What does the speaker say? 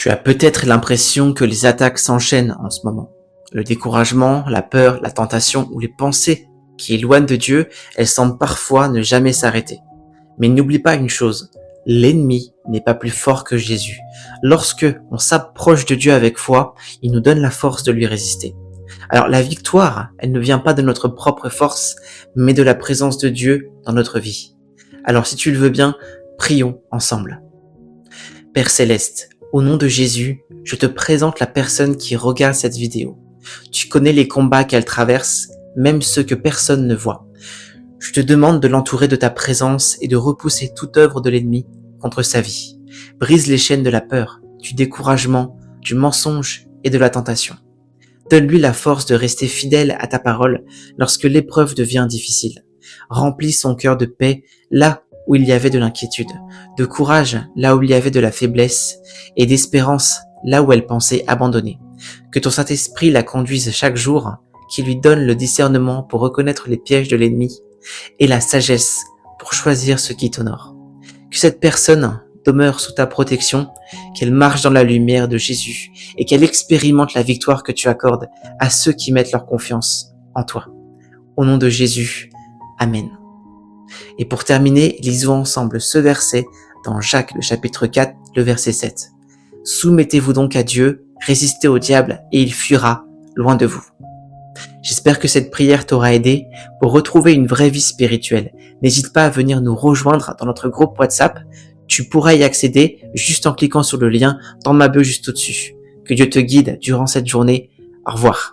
Tu as peut-être l'impression que les attaques s'enchaînent en ce moment. Le découragement, la peur, la tentation ou les pensées qui éloignent de Dieu, elles semblent parfois ne jamais s'arrêter. Mais n'oublie pas une chose, l'ennemi n'est pas plus fort que Jésus. Lorsque on s'approche de Dieu avec foi, il nous donne la force de lui résister. Alors la victoire, elle ne vient pas de notre propre force, mais de la présence de Dieu dans notre vie. Alors si tu le veux bien, prions ensemble. Père Céleste, au nom de Jésus, je te présente la personne qui regarde cette vidéo. Tu connais les combats qu'elle traverse, même ceux que personne ne voit. Je te demande de l'entourer de ta présence et de repousser toute œuvre de l'ennemi contre sa vie. Brise les chaînes de la peur, du découragement, du mensonge et de la tentation. Donne-lui la force de rester fidèle à ta parole lorsque l'épreuve devient difficile. Remplis son cœur de paix là où il y avait de l'inquiétude, de courage là où il y avait de la faiblesse et d'espérance là où elle pensait abandonner. Que ton Saint-Esprit la conduise chaque jour, qu'il lui donne le discernement pour reconnaître les pièges de l'ennemi et la sagesse pour choisir ce qui t'honore. Que cette personne demeure sous ta protection, qu'elle marche dans la lumière de Jésus et qu'elle expérimente la victoire que tu accordes à ceux qui mettent leur confiance en toi. Au nom de Jésus, Amen. Et pour terminer, lisons ensemble ce verset dans Jacques, le chapitre 4, le verset 7. Soumettez-vous donc à Dieu, résistez au diable et il fuira loin de vous. J'espère que cette prière t'aura aidé pour retrouver une vraie vie spirituelle. N'hésite pas à venir nous rejoindre dans notre groupe WhatsApp. Tu pourras y accéder juste en cliquant sur le lien dans ma bio juste au-dessus. Que Dieu te guide durant cette journée. Au revoir.